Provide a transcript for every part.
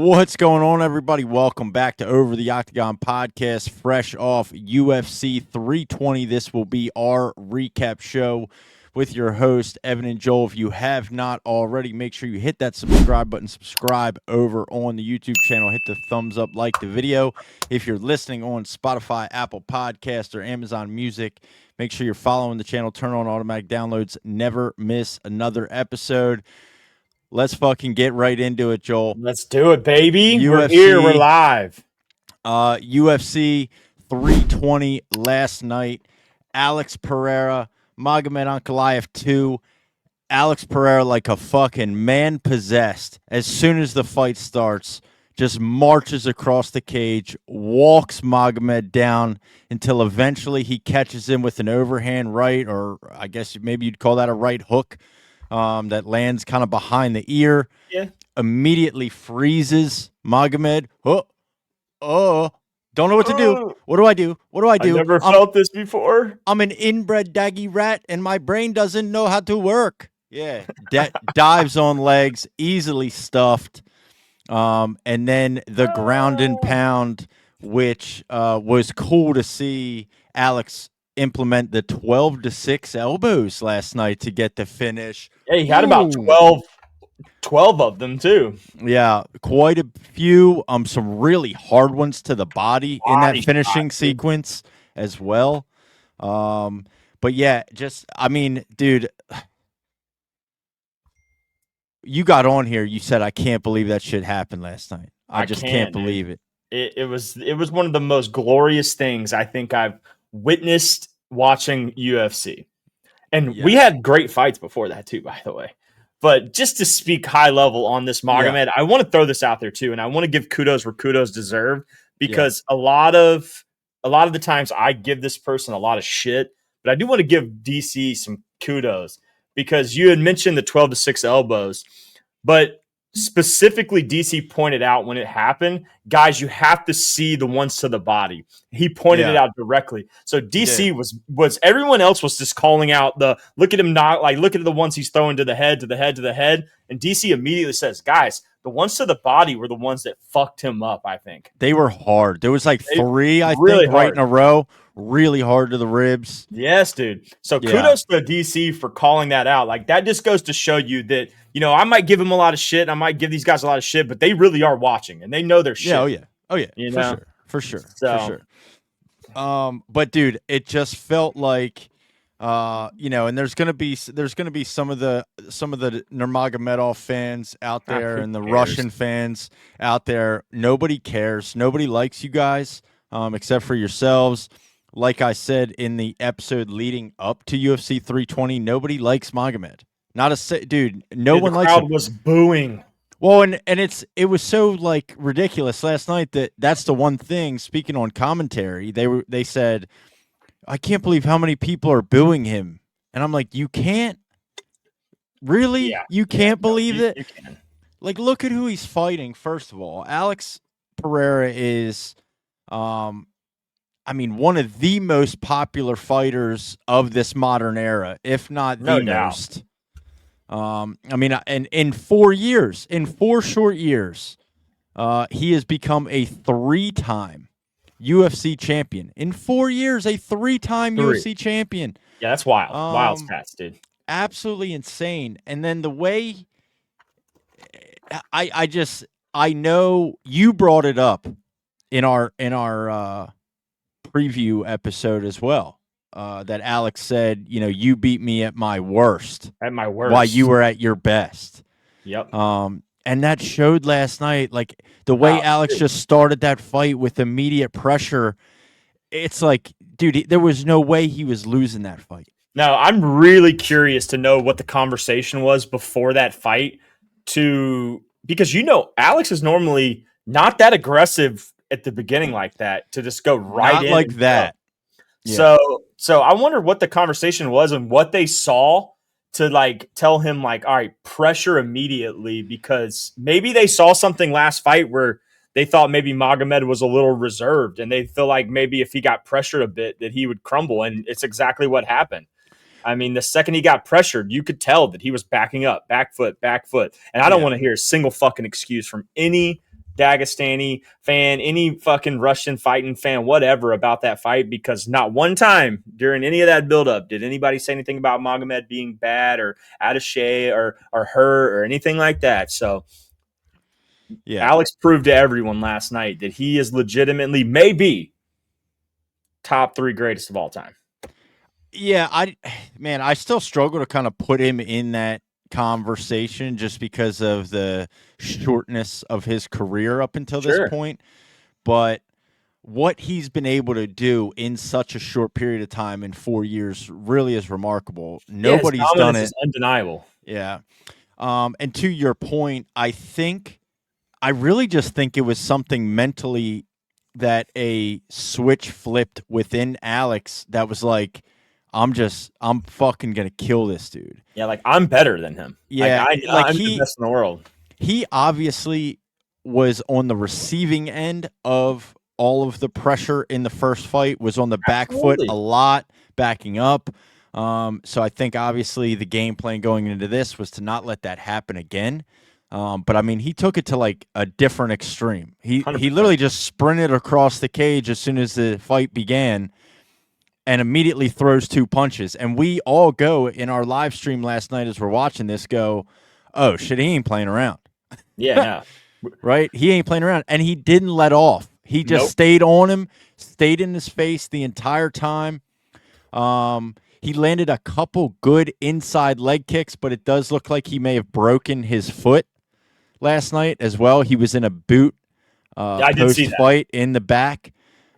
What's going on, everybody? Welcome back to Over the Octagon podcast, fresh off UFC 320. This will be our recap show with your host, Evan and Joel. If you have not already, make sure you hit that subscribe button, subscribe over on the YouTube channel, hit the thumbs up, like the video. If you're listening on Spotify, Apple Podcasts, or Amazon Music, make sure you're following the channel, turn on automatic downloads, never miss another episode. Let's fucking get right into it, Joel. Let's do it, baby. UFC, we're here. We're live. UFC 320 last night. Alex Pereira, Magomed Ankalaev 2. Alex Pereira like a fucking man possessed. As soon as the fight starts, just marches across the cage, walks Magomed down until eventually he catches him with an overhand right, or I guess maybe you'd call that a right hook. That lands kind of behind the ear. Yeah. Immediately freezes Magomed. Don't know what to do. What do I do? I never felt this before. I'm an inbred daggy rat, and my brain doesn't know how to work. Yeah. Dives on legs, easily stuffed. And then the ground and pound, which was cool to see Alex implement the 12-6 elbows last night to get the finish. Yeah, he had about 12 of them too. Yeah, quite a few. Some really hard ones to the body in that finishing sequence as well. But yeah, dude, you got on here. You said, I can't believe that shit happened last night. I just can't believe it. It was one of the most glorious things I think I've witnessed watching UFC. And we had great fights before that too, by the way. But just to speak high level on this Magomed, I want to throw this out there too, and I want to give kudos where kudos deserve, because a lot of the times I give this person a lot of shit, but I do want to give DC some kudos, because you had mentioned the 12-6 elbows, but specifically DC pointed out when it happened, guys, you have to see the ones to the body. He pointed it out directly. So DC was everyone else was just calling out the look at him not like look at the ones he's throwing to the head, and DC immediately says, guys, the ones to the body were the ones that fucked him up. I think they were hard. There was like three, I think, right in a row. Really hard to the ribs. Yes, dude. So kudos to DC for calling that out. Like, that just goes to show you that, you know, I might give them a lot of shit. I might give these guys a lot of shit, but they really are watching and they know their shit. Yeah, oh yeah. You for know? For sure. But dude, it just felt like, you know, and there's gonna be some of the Nurmagomedov fans out there and the Russian fans out there. Nobody cares. Nobody likes you guys, except for yourselves. Like I said in the episode leading up to UFC 320, nobody likes Magomed. Dude. No one likes him. The crowd was booing. Well, and it was so like ridiculous last night that's the one thing. Speaking on commentary, they said, I can't believe how many people are booing him, and I'm like, you can't really, you can't believe it. You can. Like, look at who he's fighting. First of all, Alex Pereira is, one of the most popular fighters of this modern era, if not the most. And in 4 years, in 4 short years, he has become a 3-time UFC champion. In 4 years, a 3-time UFC champion. Yeah, that's wild. Wild stats, dude. Absolutely insane. And then the way I know you brought it up in our preview episode as well. That Alex said, you know, you beat me at my worst. At my worst. While you were at your best. Yep. And that showed last night, like the way Alex just started that fight with immediate pressure. It's like, dude, there was no way he was losing that fight. No, I'm really curious to know what the conversation was before that fight, because, you know, Alex is normally not that aggressive at the beginning like that, to just go right not in like that. Yeah. So I wonder what the conversation was and what they saw to like tell him like, all right, pressure immediately, because maybe they saw something last fight where they thought maybe Magomed was a little reserved and they feel like maybe if he got pressured a bit that he would crumble. And it's exactly what happened. I mean, the second he got pressured, you could tell that he was backing up, back foot. And I don't want to hear a single fucking excuse from any Dagestani fan, any fucking Russian fighting fan, whatever about that fight, because not one time during any of that buildup did anybody say anything about Magomed being bad or out of shape or hurt or anything like that. So yeah, Alex proved to everyone last night that he is legitimately maybe top 3 greatest of all time. Yeah, I still struggle to kind of put him in that conversation just because of the shortness of his career up until this point. But what he's been able to do in such a short period of time in 4 years really is remarkable. Nobody's done it. Is undeniable. Yeah. And to your point, I really just think it was something mentally that a switch flipped within Alex that was like, I'm fucking gonna kill this dude. Yeah, like I'm better than him. Yeah, I'm the best in the world. He obviously was on the receiving end of all of the pressure in the first fight, was on the back foot a lot, backing up. So I think obviously the game plan going into this was to not let that happen again. But I mean, he took it to like a different extreme. He literally just sprinted across the cage as soon as the fight began and immediately throws 2 punches. And we all go in our live stream last night as we're watching this go, oh shit, he ain't playing around. Yeah, no. Right? He ain't playing around. And he didn't let off. He just stayed on him, stayed in his face the entire time. He landed a couple good inside leg kicks, but it does look like he may have broken his foot last night as well. He was in a boot post-fight in the back.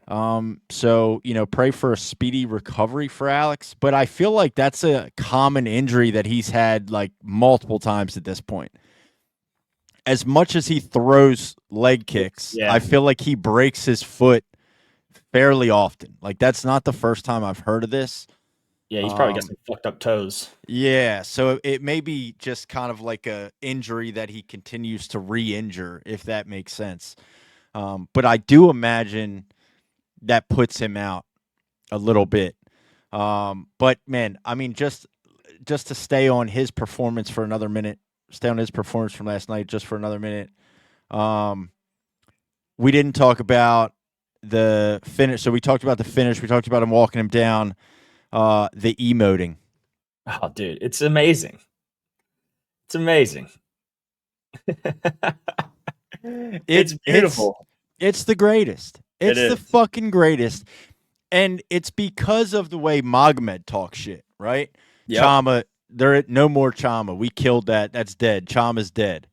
So, pray for a speedy recovery for Alex. But I feel like that's a common injury that he's had like multiple times at this point. As much as he throws leg kicks, I feel like he breaks his foot fairly often. Like, that's not the first time I've heard of this. Yeah, he's probably got some fucked up toes. Yeah, so it may be just kind of like a injury that he continues to re-injure, if that makes sense. But I do imagine that puts him out a little bit. But man, I mean, just to stay on his performance for another minute, stay on his performance from last night just for another minute. We didn't talk about the finish. So we talked about the finish. We talked about him walking him down. The emoting. Oh, dude, it's amazing. It's amazing. It's beautiful. It's the greatest. It's the fucking greatest. And it's because of the way Magomed talks shit, right? Yep. Chama, no more Chama. We killed that. That's dead. Chama's dead,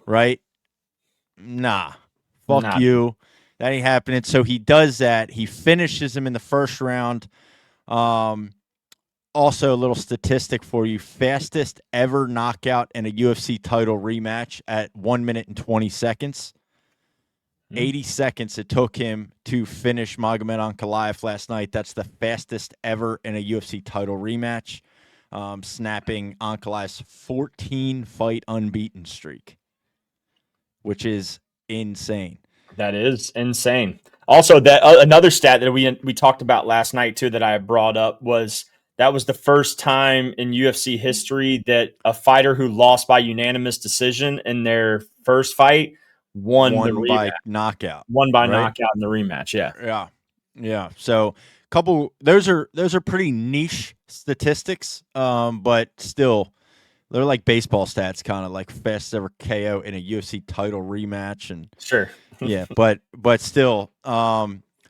right? Nah. Fuck you. That ain't happening. So he does that. He finishes him in the first round. Also, a little statistic for you. Fastest ever knockout in a UFC title rematch at 1 minute and 20 seconds. 80 seconds it took him to finish Magomed Ankalaev last night. That's the fastest ever in a UFC title rematch, snapping Ankalaev's 14-fight unbeaten streak, which is insane. That is insane. Also, that another stat that we talked about last night too that I brought up was that was the first time in UFC history that a fighter who lost by unanimous decision in their first fight won by knockout. Won by knockout in the rematch. Yeah. So those are pretty niche statistics, but still they're like baseball stats, kind of like fastest ever KO in a UFC title rematch. And sure. Yeah, but still,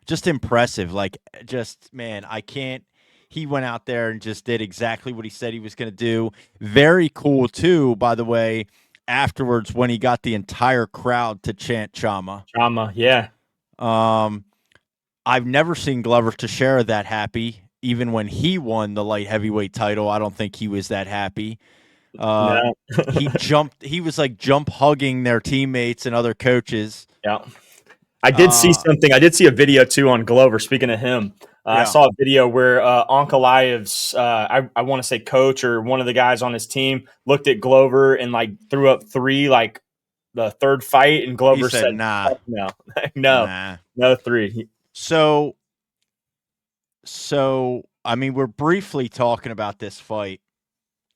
just impressive. Like, man, I can't. He went out there and just did exactly what he said he was going to do. Very cool too, by the way. Afterwards, when he got the entire crowd to chant Chama. Chama, yeah. I've never seen Glover Teixeira that happy. Even when he won the light heavyweight title, I don't think he was that happy. No. He was like jump hugging their teammates and other coaches. Yeah. I did see something. I did see a video too on Glover. Speaking of him, I saw a video where Ankalaev's, I want to say coach or one of the guys on his team looked at Glover and like threw up 3, like the third fight. And Glover said, nah, no 3. So, I mean, we're briefly talking about this fight.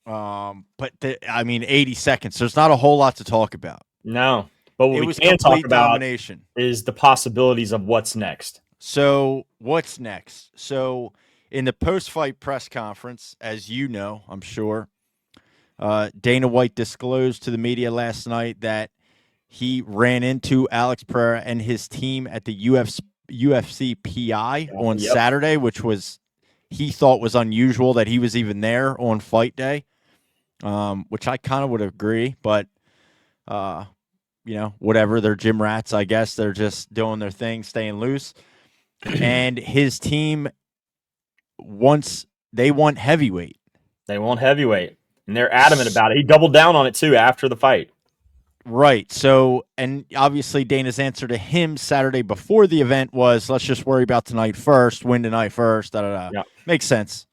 But 80 seconds. There's not a whole lot to talk about. No. But what It we was can talk complete about domination. is the possibilities of what's next. So what's next? So in the post-fight press conference, as you know, I'm sure, Dana White disclosed to the media last night that he ran into Alex Pereira and his team at the UFC PI on Saturday, which was he thought was unusual that he was even there on fight day, which I kind of would agree. But, whatever. They're gym rats, I guess. They're just doing their thing, staying loose. And his team, they want heavyweight. They want heavyweight. And they're adamant about it. He doubled down on it, too, after the fight. Right. So, and obviously Dana's answer to him Saturday before the event was, let's just worry about tonight first, win tonight first. Da, da, da. Yeah. Makes sense.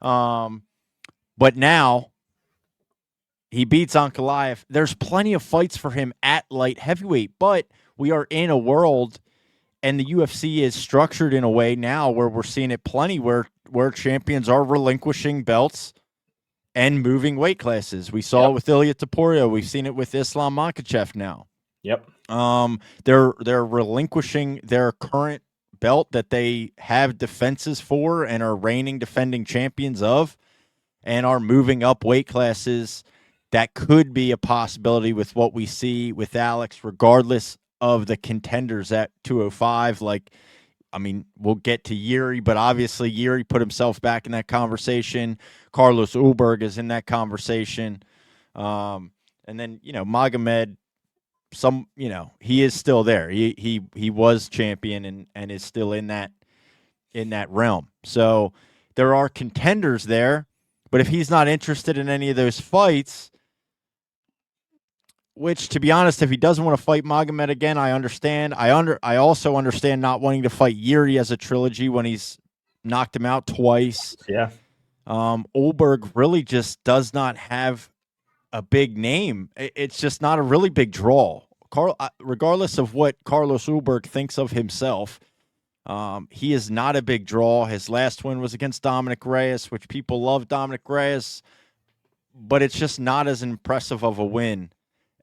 But now he beats Ankalaev. There's plenty of fights for him at light heavyweight, but we are in a world, and the UFC is structured in a way now where we're seeing it plenty where champions are relinquishing belts and moving weight classes. We saw it with Ilia Topuria. We've seen it with Islam Makhachev now. Yep. They're relinquishing their current belt that they have defenses for and are reigning defending champions of, and are moving up weight classes. That could be a possibility with what we see with Alex, regardless of the contenders at 205. We'll get to Jiri, but obviously Jiri put himself back in that conversation. Carlos Ulberg is in that conversation. And then, Magomed, he is still there. He was champion and is still in that realm. So there are contenders there, but if he's not interested in any of those fights, which, to be honest, if he doesn't want to fight Magomed again, I understand. I also understand not wanting to fight Jiri as a trilogy when he's knocked him out twice. Yeah. Ulberg really just does not have a big name. It's just not a really big draw. Regardless of what Carlos Ulberg thinks of himself, he is not a big draw. His last win was against Dominic Reyes, which people love Dominic Reyes, but it's just not as impressive of a win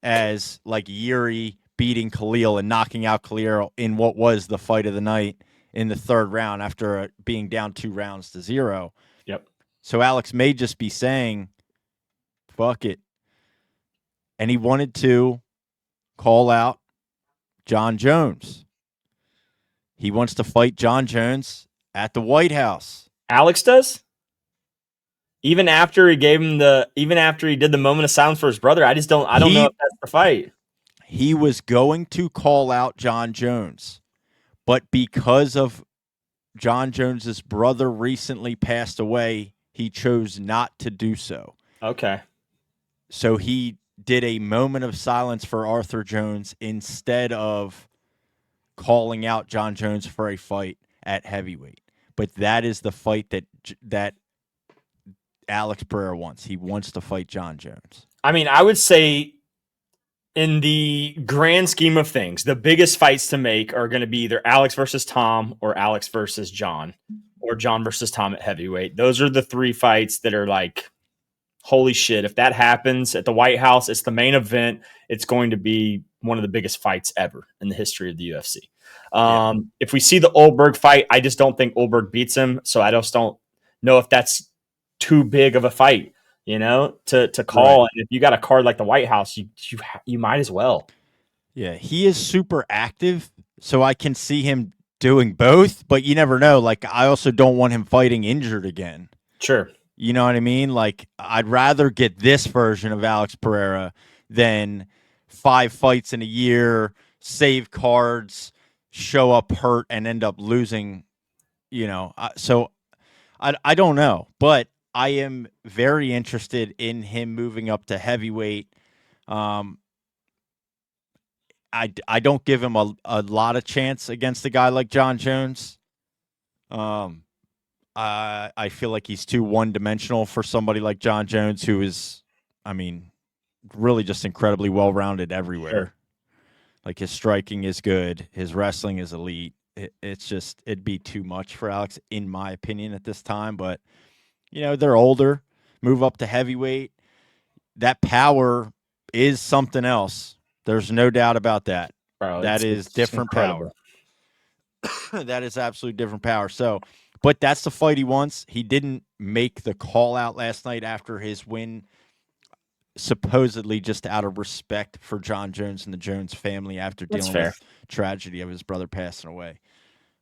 as like Jiri beating Khalil and knocking out Khalil in what was the fight of the night in the third round after being down 2-0. Yep. So Alex may just be saying, fuck it. And he wanted to call out John Jones. He wants to fight John Jones at the White House. Alex does? Even after he did the moment of silence for his brother, I don't know if that's the fight. He was going to call out John Jones, but because of John Jones's brother recently passed away, he chose not to do so. Okay. So he did a moment of silence for Arthur Jones instead of calling out John Jones for a fight at heavyweight. But that is the fight that Alex Pereira wants. He wants to fight John Jones. I would say in the grand scheme of things, the biggest fights to make are going to be either Alex versus Tom or Alex versus John or John versus Tom at heavyweight. Those are the three fights that are like, holy shit, if that happens at the White House, it's the main event. It's going to be one of the biggest fights ever in the history of the UFC. If we see the Ulberg fight, I just don't think Ulberg beats him. So I just don't know if that's too big of a fight, to call. Right. And if you got a card like the White House, you might as well. Yeah, he is super active, so I can see him doing both, but you never know. Like, I also don't want him fighting injured again. Sure. You know what I mean? Like, I'd rather get this version of Alex Pereira than 5 fights in a year, save cards, show up hurt, and end up losing, So I don't know, but I am very interested in him moving up to heavyweight. I don't give him a lot of chance against a guy like John Jones. I feel like he's too one-dimensional for somebody like John Jones, who is, really just incredibly well-rounded everywhere. Sure. Like, his striking is good. His wrestling is elite. It'd be too much for Alex, in my opinion, at this time. But, they're older, move up to heavyweight. That power is something else. There's no doubt about that. Bro, That is different power. That is absolutely different power. So, but that's the fight he wants. He didn't make the call out last night after his win, supposedly just out of respect for John Jones and the Jones family after dealing with tragedy of his brother passing away.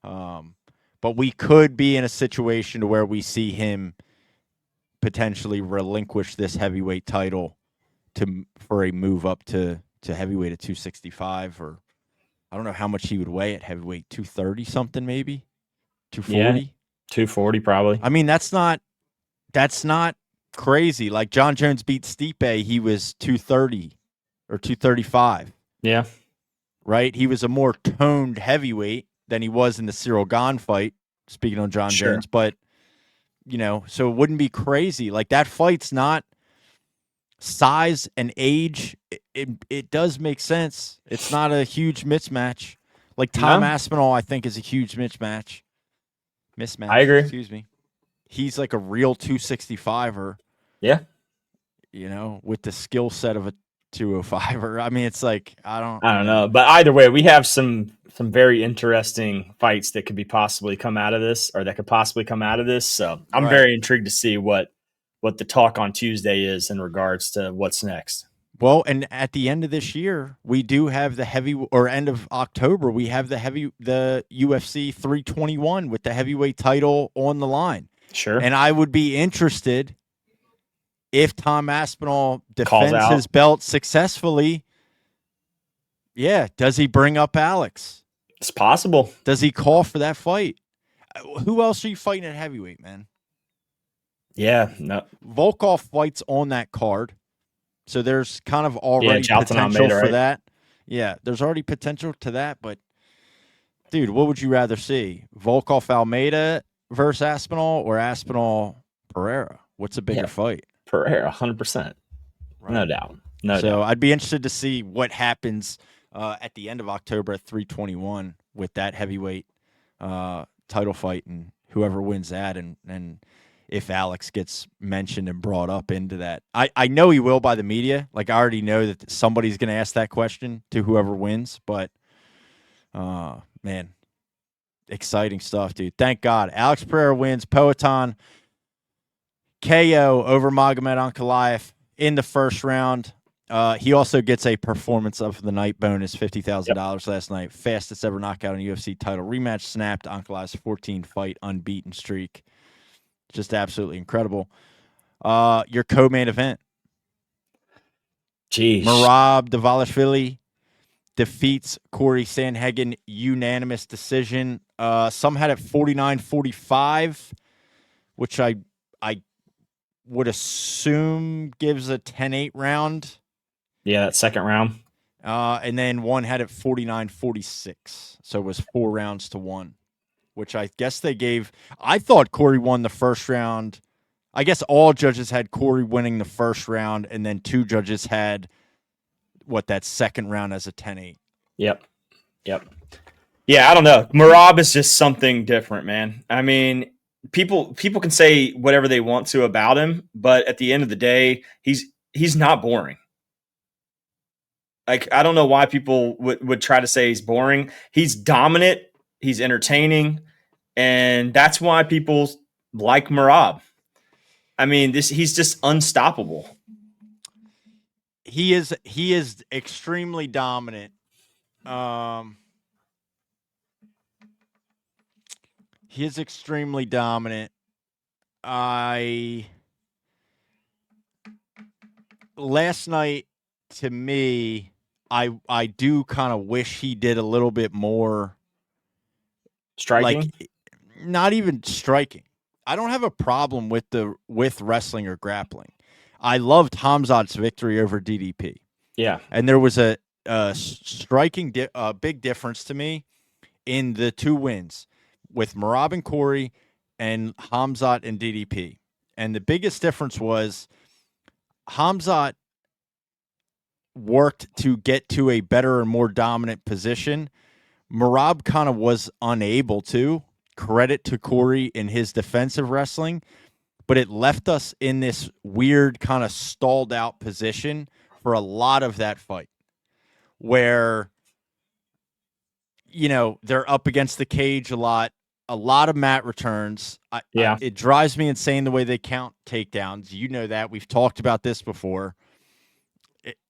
But we could be in a situation to where we see him potentially relinquish this heavyweight title for a move up to heavyweight at 265, or I don't know how much he would weigh at heavyweight, 230 something, maybe 240. Yeah, 240 probably. I mean, that's not crazy. Like John Jones beat Stipe, he was 230 or 235. Yeah, right. He was a more toned heavyweight than he was in the Cyril Gane fight. Speaking on John Jones, but so it wouldn't be crazy. Like that fight's not size and age. It does make sense. It's not a huge mismatch. Like Tom Aspinall, I think, is a huge mismatch. I agree. Excuse me. He's like a real 265er. Yeah. With the skill set of a 205er. I mean, it's like I don't know. But either way, we have some very interesting fights that could possibly come out of this. So I'm very intrigued to see what the talk on Tuesday is in regards to what's next. Well, and at the end of this year, we do have end of October, we have the UFC 321 with the heavyweight title on the line. Sure. And I would be interested if Tom Aspinall defends his belt successfully. Yeah. Does he bring up Alex? It's possible. Does he call for that fight? Who else are you fighting at heavyweight, man? Yeah, no. Volkov fights on that card. So there's kind of already potential for that. Yeah, there's already potential to that. But, dude, what would you rather see? Volkov Almeida versus Aspinall or Aspinall Pereira? What's a bigger fight? Pereira, 100%. Right. No doubt. So I'd be interested to see what happens at the end of October at 321 with that heavyweight title fight and whoever wins that and if Alex gets mentioned and brought up into that. I know he will by the media. Like, I already know that somebody's going to ask that question to whoever wins. But, man, exciting stuff, dude. Thank God. Alex Pereira wins. Poatan KO over Magomed Ankalaev in the first round. He also gets a performance of the night bonus, $50,000 last night. Fastest ever knockout in UFC title rematch snapped. Ankalaev's 14-fight unbeaten streak. Just absolutely incredible. Your co-main event. Jeez. Merab Dvalishvili defeats Corey Sandhagen, unanimous decision. Some had it 49-45, which I would assume gives a 10-8 round. Yeah, that second round. And then one had it 49-46. So it was 4 rounds to 1. Which I guess they gave. I thought Corey won the first round. I guess all judges had Corey winning the first round, and then 2 judges had that second round as a 10-8. Yep. Yeah, I don't know. Merab is just something different, man. I mean, people can say whatever they want to about him, but at the end of the day, he's not boring. Like, I don't know why people would try to say he's boring. He's dominant. He's entertaining, and that's why people like Merab. I mean, he's just unstoppable. He is extremely dominant. He is extremely dominant. Last night, to me, I do kind of wish he did a little bit more. Striking? Like, not even striking. I don't have a problem with wrestling or grappling. I loved Khamzat's victory over DDP. Yeah. And there was a striking big difference to me in the 2 wins with Merab and Corey and Khamzat and DDP. And the biggest difference was Khamzat worked to get to a better and more dominant position. Merab kind of was unable to. Credit to Corey in his defensive wrestling, but it left us in this weird kind of stalled out position for a lot of that fight. where, they're up against the cage a lot of mat returns. It drives me insane the way they count takedowns. You know that. We've talked about this before.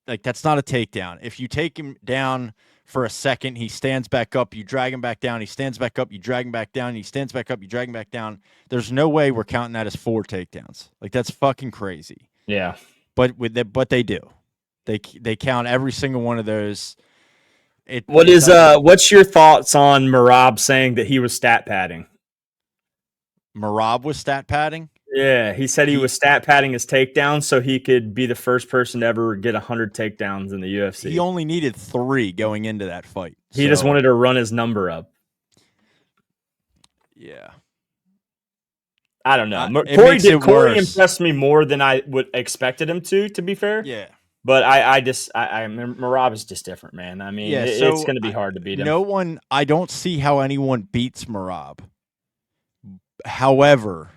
That's not a takedown. If you take him down for a second, he stands back up, you drag him back down, he stands back up, you drag him back down, he stands back up, you drag him back down. There's no way we're counting that as 4 takedowns. That's fucking crazy. Yeah. But they do. They count every single one of those. What's your thoughts on Merab saying that he was stat padding? Merab was stat padding? Yeah, he said he was stat padding his takedowns so he could be the first person to ever get 100 takedowns in the UFC. He only needed 3 going into that fight. He just wanted to run his number up. Yeah. I don't know. Corey impressed me more than I would expected him to be fair. Yeah. But Merab is just different, man. I mean, it's going to be hard to beat him. I don't see how anyone beats Merab. However,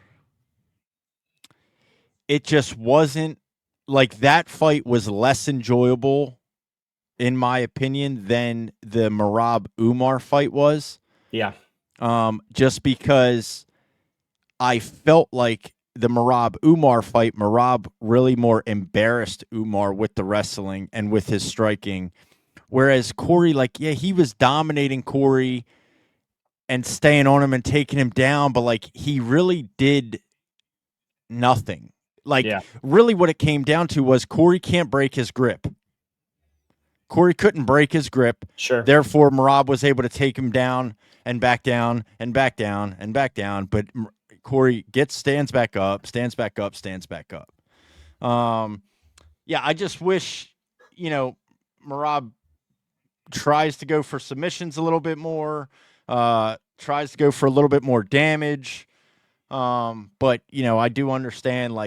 it just wasn't that fight was less enjoyable, in my opinion, than the Merab Umar fight was. Yeah. Just because I felt like the Merab Umar fight, Merab really more embarrassed Umar with the wrestling and with his striking. Whereas Corey, he was dominating Corey and staying on him and taking him down, but he really did nothing. Really what it came down to was Corey can't break his grip. Corey couldn't break his grip. Sure. Therefore, Merab was able to take him down and back down and back down and back down. But Corey stands back up, stands back up, stands back up. I just wish, Merab tries to go for submissions a little bit more, tries to go for a little bit more damage. But, I do understand,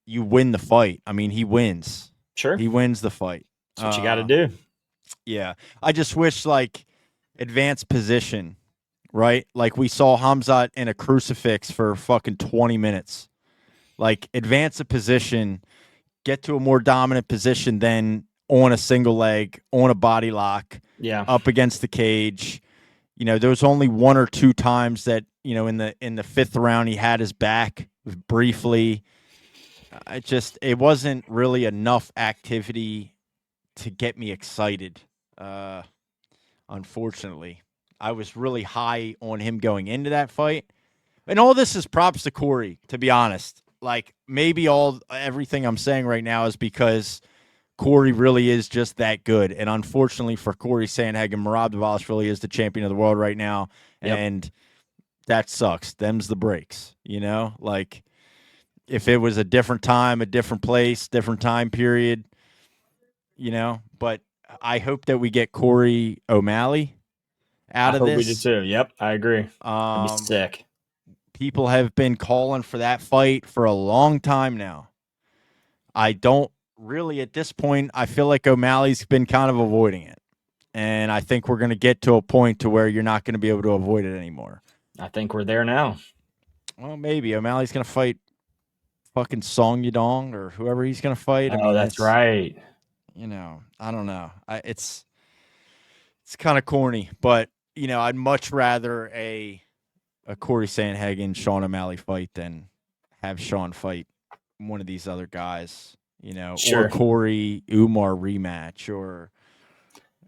you win the fight. I mean, he wins. Sure. He wins the fight. That's what you got to do. Yeah. I just wish, advanced position, right? We saw Hamzat in a crucifix for fucking 20 minutes. Advance a position, get to a more dominant position than on a single leg, on a body lock, up against the cage. There was only 1 or 2 times that, in the 5th round, he had his back briefly. It wasn't really enough activity to get me excited. Unfortunately, I was really high on him going into that fight. And all this is props to Corey, to be honest. Maybe everything I'm saying right now is because Corey really is just that good. And unfortunately for Corey Sandhagen, Merab Dvalishvili is the champion of the world right now. Yep. And that sucks. Them's the breaks, if it was a different time, a different place, different time period, but I hope that we get Corey O'Malley out of this. We do too. Yep, I agree. That'd be sick. People have been calling for that fight for a long time now. I don't really, at this point, I feel like O'Malley's been kind of avoiding it. And I think we're going to get to a point to where you're not going to be able to avoid it anymore. I think we're there now. Well, maybe. O'Malley's going to fight fucking Song Yadong or whoever he's going to fight. That's right. I don't know. It's kind of corny, but, I'd much rather a Corey Sandhagen, Sean O'Malley fight than have Sean fight one of these other guys, Sure. or Corey Umar rematch or.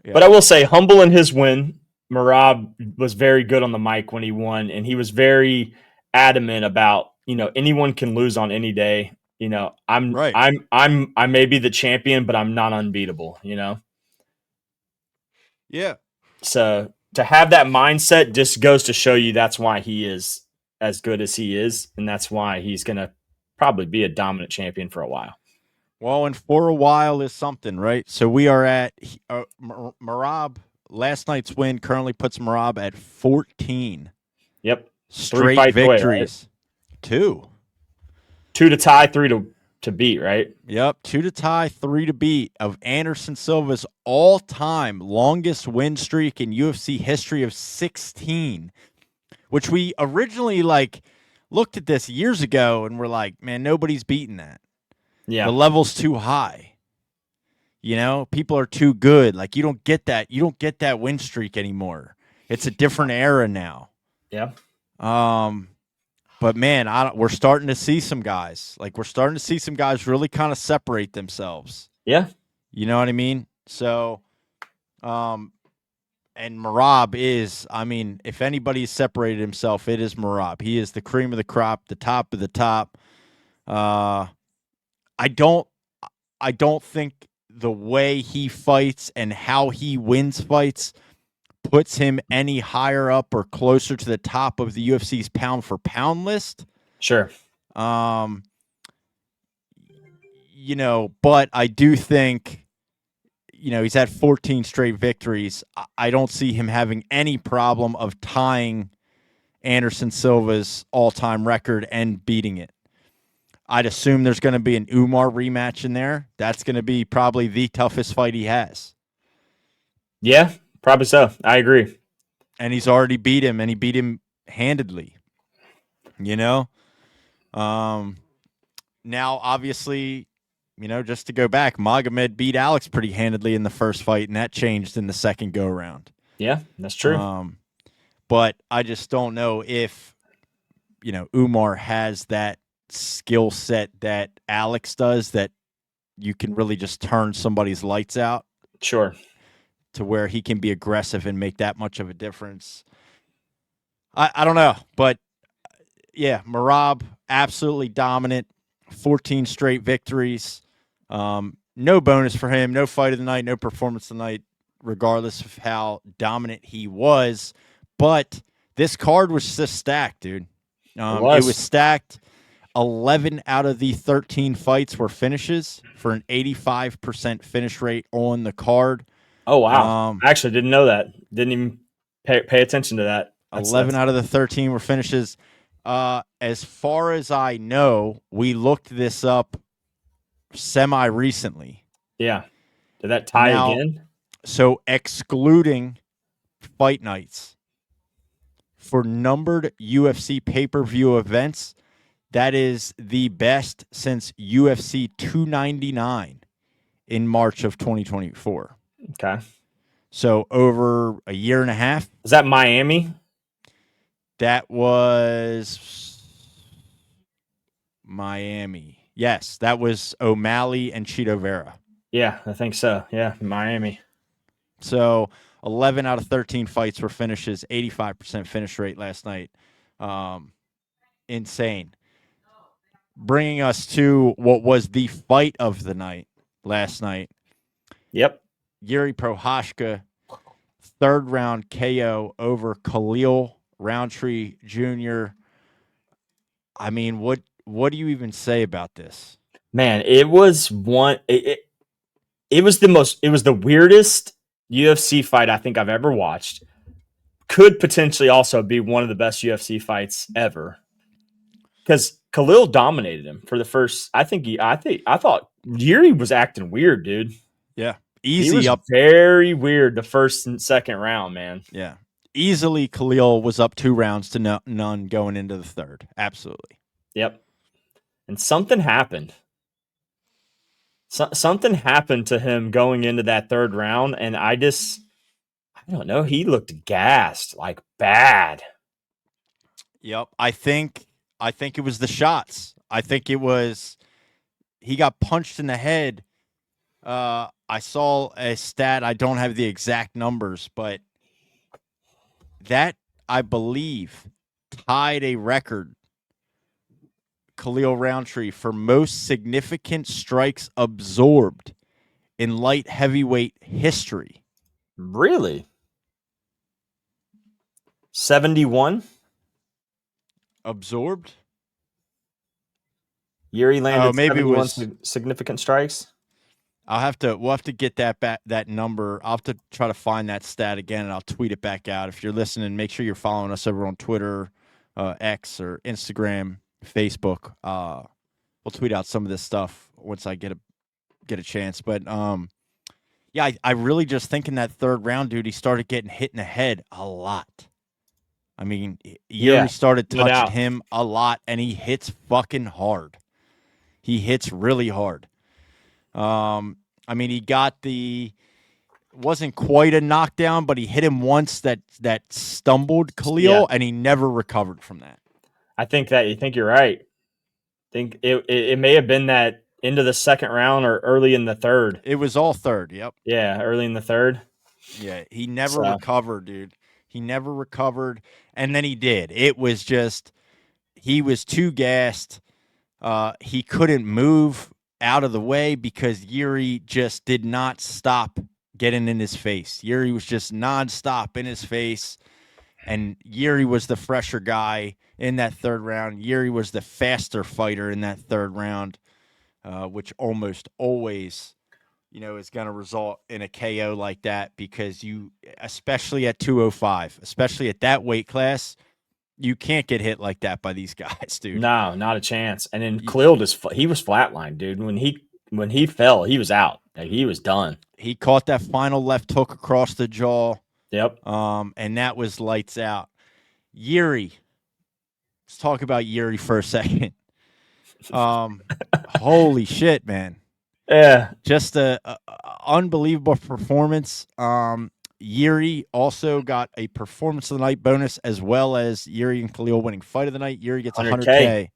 Yeah. But I will say, humble in his win. Merab was very good on the mic when he won, and he was very adamant about, anyone can lose on any day. I may be the champion, but I'm not unbeatable, Yeah. So to have that mindset just goes to show you that's why he is as good as he is, and that's why he's going to probably be a dominant champion for a while. Well, and for a while is something, right? So we are at Merab. Last night's win currently puts Merab at 14. Yep. Straight victories. Away, right? 2 to tie, 3 to beat, right? Yep. 2 to tie, 3 to beat of Anderson Silva's all-time longest win streak in UFC history of 16, which we originally looked at this years ago and were like, man, nobody's beating that. Yeah. The level's too high. You know, people are too good. Like you don't get that. You don't get that win streak anymore. It's a different era now. Yeah. But man, we're starting to see some guys. Like we're starting to see some guys really kind of separate themselves. Yeah. You know what I mean? So, and Merab is, I mean, if anybody's separated himself, it is Merab. He is the cream of the crop, the top of the top. I don't think the way he fights and how he wins fights puts him any higher up or closer to the top of the UFC's pound for pound list. Sure. You know, but I do think, you know, he's had 14 straight victories. I don't see him having any problem of tying Anderson Silva's all-time record and beating it. I'd assume there's going to be an Umar rematch in there. That's going to be probably the toughest fight he has. Yeah, probably so. I agree. And he's already beat him, and he beat him handedly. You know? Now, obviously, you know, just to go back, Magomed beat Alex pretty handedly in the first fight, and that changed in the second go-around. Yeah, that's true. But I just don't know if, you know, Umar has that skill set that Alex does, that you can really just turn somebody's lights out. Sure. To where he can be aggressive and make that much of a difference. I don't know, but yeah, Merab, absolutely dominant, 14 straight victories. No bonus for him, no fight of the night, no performance of the night, regardless of how dominant he was. But this card was just stacked, dude. It was stacked. 11 out of the 13 fights were finishes for an 85% finish rate on the card. Oh, wow. I actually didn't know that. Didn't even pay attention to that. 11 out of the 13 were finishes. As far as I know, we looked this up semi-recently. Yeah. Did that tie again? So excluding fight nights, for numbered UFC pay-per-view events, that is the best since UFC 299 in March of 2024. Okay. So over a year and a half. Is that Miami? That was Miami. Yes, that was O'Malley and Cheeto Vera. Yeah, I think so. Yeah, Miami. So 11 out of 13 fights were finishes, 85% finish rate last night. Insane. Bringing us to what was the fight of the night last night. Yep. Jiri Prochazka, third round KO over Khalil Roundtree Jr. I mean, what do you even say about this? Man, it was it was the weirdest UFC fight I think I've ever watched. Could potentially also be one of the best UFC fights ever. Because Khalil dominated him for the first. I thought Jiri was acting weird, dude. Yeah, he was up very weird the first and second round, man. Yeah, easily Khalil was up 2 rounds to none going into the third. Absolutely. Yep. And something happened. Something happened to him going into that third round, and I don't know. He looked gassed, like bad. Yep, I think it was the shots. I think it was he got punched in the head. I saw a stat. I don't have the exact numbers, but that, I believe, tied a record, Khalil Roundtree, for most significant strikes absorbed in light heavyweight history. Really? 71? Absorbed? Jiri landed maybe 71 it was significant strikes. We'll have to get that number. I'll have to try to find that stat again, and I'll tweet it back out. If you're listening, make sure you're following us over on Twitter, X, or Instagram, Facebook. We'll tweet out some of this stuff once I get a chance. But yeah, I really just think in that third round, dude, he started getting hit in the head a lot. I mean, Jiri started touching him a lot, and he hits fucking hard. He hits really hard. I mean, he got wasn't quite a knockdown, but he hit him once that stumbled Khalil, and he never recovered from that. I think you're right. I think it may have been that into the second round or early in the third. It was all third. Yep. Yeah, early in the third. Yeah, he never recovered, dude. He never recovered, and then he did. It was just he was too gassed. He couldn't move out of the way because Jiri just did not stop getting in his face. Jiri was just nonstop in his face, and Jiri was the fresher guy in that third round. Jiri was the faster fighter in that third round, which almost always, is going to result in a KO like that because especially at 205, especially at that weight class, you can't get hit like that by these guys, dude. No, not a chance. And then Khalil he was flatlined, dude. When he fell, he was out. Like, he was done. He caught that final left hook across the jaw. Yep. And that was lights out. Jiri. Let's talk about Jiri for a second. Holy shit, man. Yeah. Just a unbelievable performance. Jiri also got a performance of the night bonus, as well as Jiri and Khalil winning fight of the night. Jiri gets $100K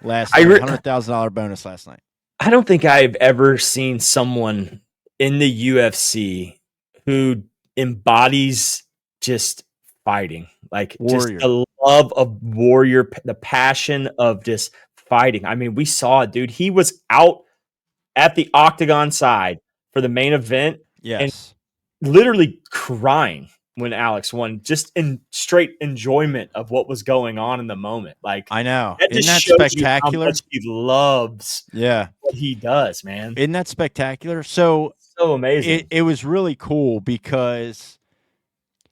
last night, $100,000 bonus last night. I don't think I've ever seen someone in the UFC who embodies just fighting, like warrior. Just the love of warrior, the passion of just fighting. I mean, we saw it, dude. He was out at the octagon side for the main event. Yes. And literally crying when Alex won, just in straight enjoyment of what was going on in the moment. Like, I know. Isn't that spectacular? How much he loves what he does, man. Isn't that spectacular? So amazing. It was really cool because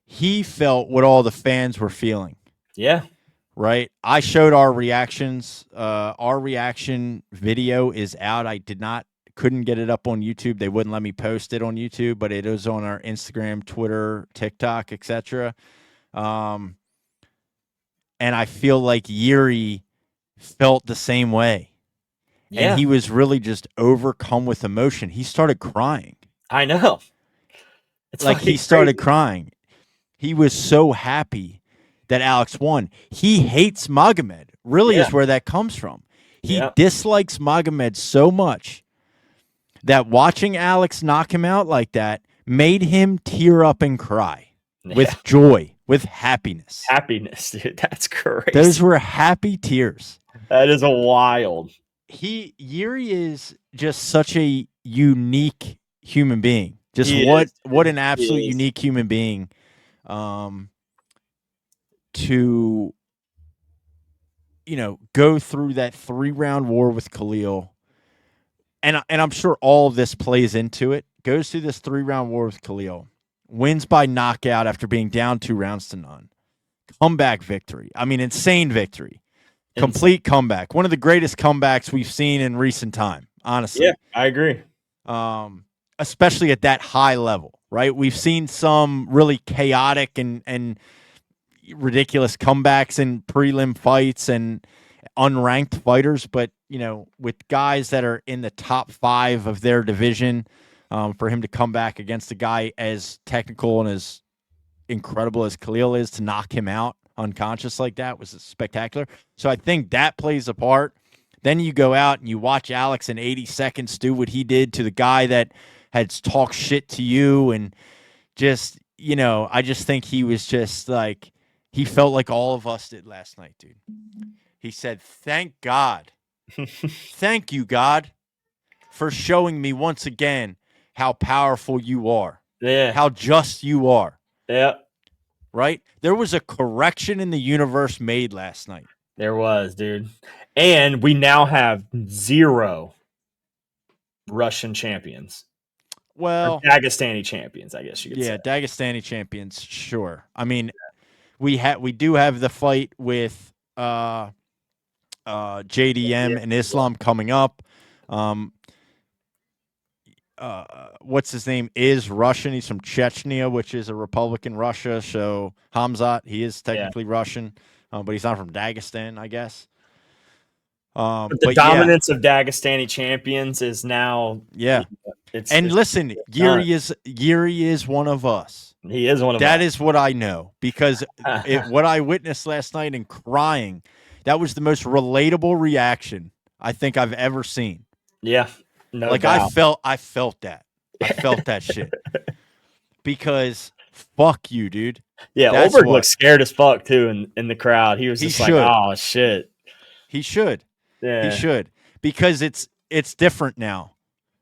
he felt what all the fans were feeling. Yeah. Right? I showed our reactions. Our reaction video is out. I couldn't get it up on YouTube. They wouldn't let me post it on YouTube, but it is on our Instagram, Twitter, TikTok, etc. And I feel like Jiri felt the same way. Yeah. And he was really just overcome with emotion. He started crying. I know. It's like he started crying. He was so happy that Alex won. He hates Magomed, really is where that comes from. He dislikes Magomed so much that watching Alex knock him out like that made him tear up and cry with joy, with happiness. Happiness, dude. That's crazy. Those were happy tears. That is wild. Jiri is just such a unique human being. Just what an absolute unique human being. To go through that 3-round war with Khalil. And I'm sure all of this plays into it. Goes through this 3-round war with Khalil. Wins by knockout after being down 2-0. Comeback victory. I mean, insane victory. Complete comeback. One of the greatest comebacks we've seen in recent time, honestly. Yeah, I agree. Especially at that high level, right? We've seen some really chaotic and ridiculous comebacks in prelim fights and unranked fighters, but with guys that are in the top 5 of their division, for him to come back against a guy as technical and as incredible as Khalil is, to knock him out unconscious like that was spectacular. So I think that plays a part. Then you go out and you watch Alex in 80 seconds do what he did to the guy that had talked shit to you, and just I just think he was just like, he felt like all of us did last night, dude. He said, "Thank God. Thank you, God, for showing me once again how powerful you are. Yeah. How just you are." Yeah. Right? There was a correction in the universe made last night. There was, dude. And we now have 0 Russian champions. Well, or Dagestani champions, I guess you could say. Yeah, Dagestani champions, sure. I mean, we do have the fight with JDM and Islam coming up. What's his name is Russian. He's from Chechnya, which is a republic in Russia. So Hamzat, he is technically Russian, but he's not from Dagestan, I guess. But the dominance of Dagestani champions is now, listen, Jiri is one of us. He is one of us. That is what I know, because what I witnessed last night and crying, that was the most relatable reaction I think I've ever seen. Yeah, no like doubt. I felt that. I felt that shit. Because fuck you, dude. Yeah, Olberg looked scared as fuck too in the crowd. He was just like, "Oh shit." He should. Yeah. He should. Because it's different now.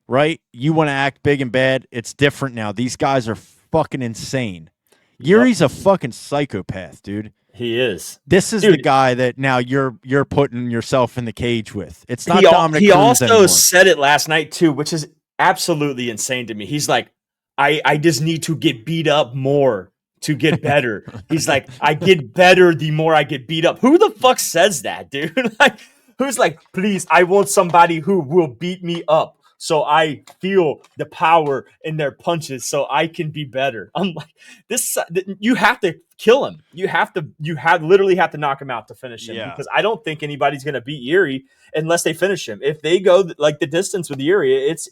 Right? You want to act big and bad, it's different now. These guys are fucking insane. Yuri's a fucking psychopath, dude. He is. This is the guy that now you're putting yourself in the cage with. It's not Dominic Cruz also anymore. Said it last night too, which is absolutely insane to me. He's like, I just need to get beat up more to get better. He's like, I get better the more I get beat up. Who the fuck says that, dude? Like, who's like, please, I want somebody who will beat me up so I feel the power in their punches so I can be better. I'm like, you have to kill him. You literally have to knock him out to finish him, because I don't think anybody's going to beat Jiri unless they finish him. If they go like the distance with Jiri, it's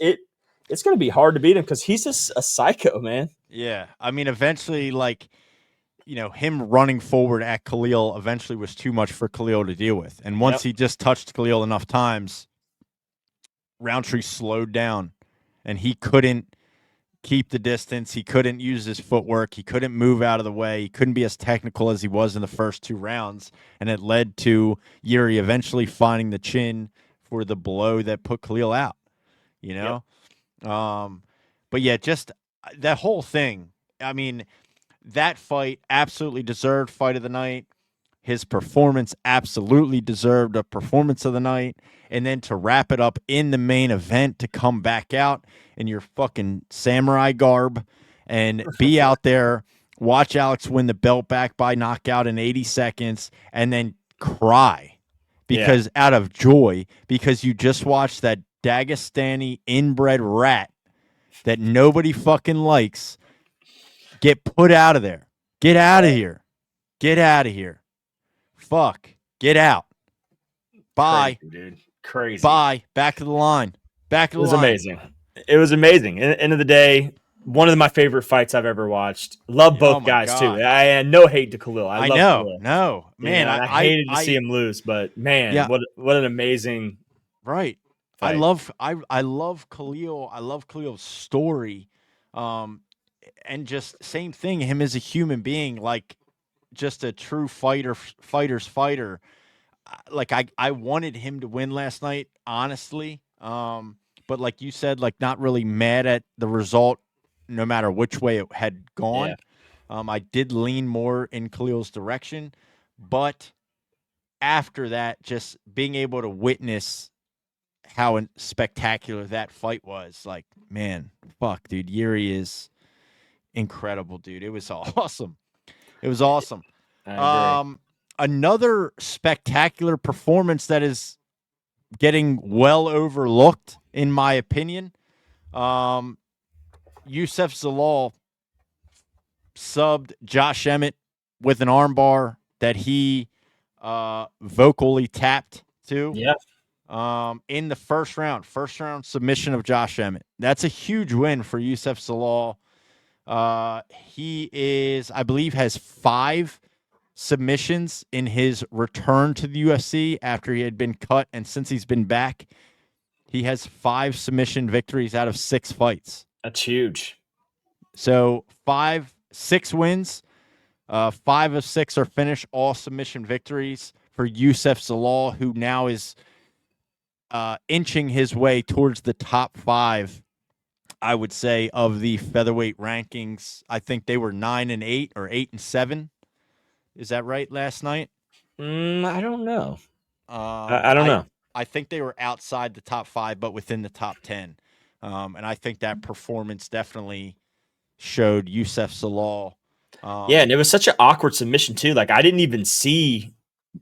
going to be hard to beat him because he's just a psycho, man. Yeah. I mean, eventually, like, him running forward at Khalil eventually was too much for Khalil to deal with. And once he just touched Khalil enough times, Roundtree slowed down, and he couldn't keep the distance. He couldn't use his footwork. He couldn't move out of the way. He couldn't be as technical as he was in the first 2 rounds, and it led to Jiri eventually finding the chin for the blow that put Khalil out, But yeah, just that whole thing. I mean, that fight absolutely deserved fight of the night. His performance absolutely deserved a performance of the night. And then to wrap it up in the main event, to come back out in your fucking samurai garb and be out there, watch Alex win the belt back by knockout in 80 seconds, and then cry because out of joy, because you just watched that Dagestani inbred rat that nobody fucking likes get put out of there. Get out of here. Get out of here. Fuck. Get out. Bye. Crazy, dude. Crazy. Bye. Back to the line. Back to the line. It was amazing. It was amazing. End of the day, one of my favorite fights I've ever watched. Love both guys too. I had no hate to Khalil. I love know. Khalil. No, man. I hated to see him lose, but man, what an amazing fight. I love Khalil. I love Khalil's story. And just same thing, him as a human being, like just a true fighter's fighter. Like I wanted him to win last night, honestly. But like you said, like not really mad at the result, no matter which way it had gone. Yeah. I did lean more in Khalil's direction, but after that, just being able to witness how spectacular that fight was, like, man, fuck, dude, Jiri is incredible, dude. It was awesome. It was awesome. Another spectacular performance that is getting well overlooked, in my opinion. Youseff Zalal subbed Josh Emmett with an armbar that he vocally tapped to. Yeah. In the first round submission of Josh Emmett. That's a huge win for Youseff Zalal. He is, I believe, has 5 submissions in his return to the UFC after he had been cut, and since he's been back, he has 5 submission victories out of 6 fights. That's huge. So 6 wins, 5 of 6 are finished, all submission victories for Youseff Zalal, who now is inching his way towards the top 5, I would say, of the featherweight rankings. I think they were 9-8 or 8-7. Is that right? Last night? I don't know. I don't know. I think they were outside the top 5, but within the top 10. And I think that performance definitely showed Youseff Zalal. And it was such an awkward submission too. Like I didn't even see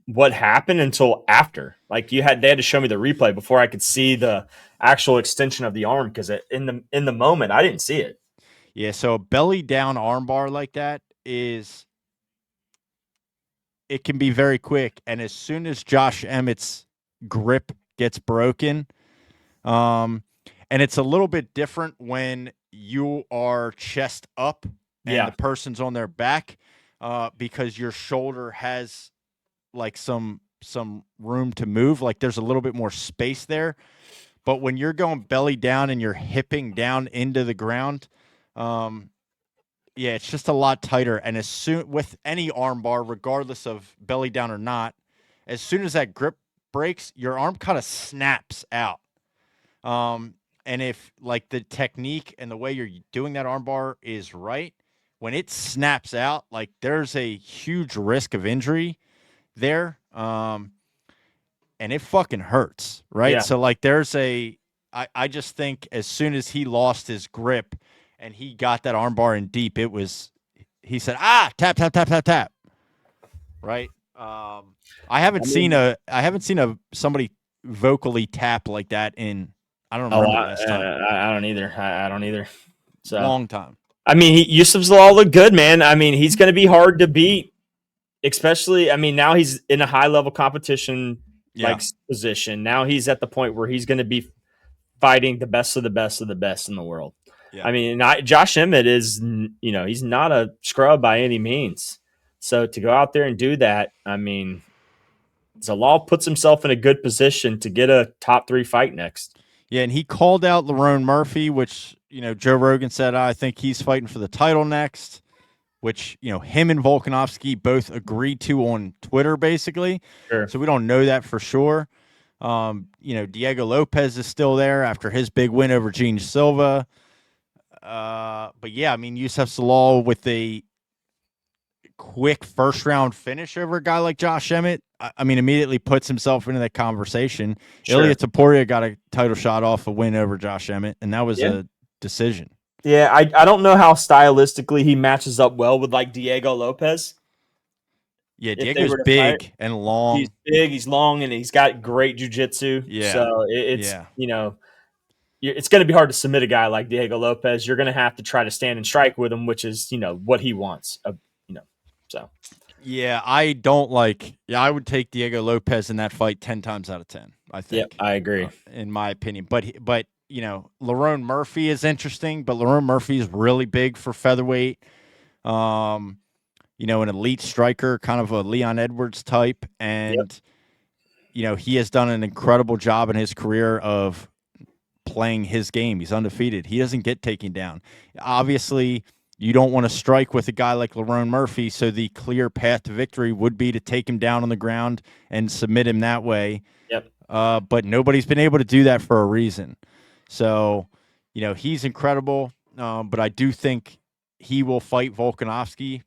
what happened until after. Like they had to show me the replay before I could see the actual extension of the arm, because in the moment I didn't see it. Yeah, so a belly down armbar like that it can be very quick, and as soon as Josh Emmett's grip gets broken. And it's a little bit different when you are chest up and the person's on their back, because your shoulder has like some room to move. Like there's a little bit more space there. But when you're going belly down and you're hipping down into the ground, it's just a lot tighter. And as soon with any arm bar, regardless of belly down or not, as soon as that grip breaks, your arm kind of snaps out. And if like the technique and the way you're doing that arm bar is right, when it snaps out, like there's a huge risk of injury there. And it fucking hurts, right? Yeah. So like I just think as soon as he lost his grip and he got that arm bar in deep, he said, tap, tap, tap, tap, tap. Right. I haven't seen somebody vocally tap like that in, I don't remember last time. I don't either. I don't either. So long time. I mean, Yousseff's Zalal look good, man. I mean, he's going to be hard to beat, especially. I mean, now he's in a high level competition position. Now he's at the point where he's going to be fighting the best of the best of the best in the world. Yeah. I mean, Josh Emmett is, he's not a scrub by any means. So to go out there and do that, I mean, Zalal puts himself in a good position to get a top 3 fight next. Yeah, and he called out Lerone Murphy, which, Joe Rogan said, I think he's fighting for the title next, which, him and Volkanovski both agreed to on Twitter, basically. Sure. So we don't know that for sure. Diego Lopez is still there after his big win over Gene Silva. But yeah, I mean, Youseff Zalal with a quick first-round finish over a guy like Josh Emmett, I mean, immediately puts himself into that conversation. Sure. Ilia Topuria got a title shot off a win over Josh Emmett, and that was a decision. Yeah, I don't know how stylistically he matches up well with like Diego Lopez. Yeah, Diego's big and long. He's big, he's long, and he's got great jiu-jitsu. Yeah. So it's it's going to be hard to submit a guy like Diego Lopez. You're going to have to try to stand and strike with him, which is, what he wants. So. Yeah, I would take Diego Lopez in that fight 10 times out of 10, I think. Yeah, I agree. In my opinion. But Lerone Murphy is interesting, but Lerone Murphy is really big for featherweight. An elite striker, kind of a Leon Edwards type. And, he has done an incredible job in his career of playing his game. He's undefeated. He doesn't get taken down. Obviously, you don't want to strike with a guy like Lerone Murphy, so the clear path to victory would be to take him down on the ground and submit him that way. Yep. But nobody's been able to do that for a reason. So, he's incredible, but I do think he will fight Volkanovski,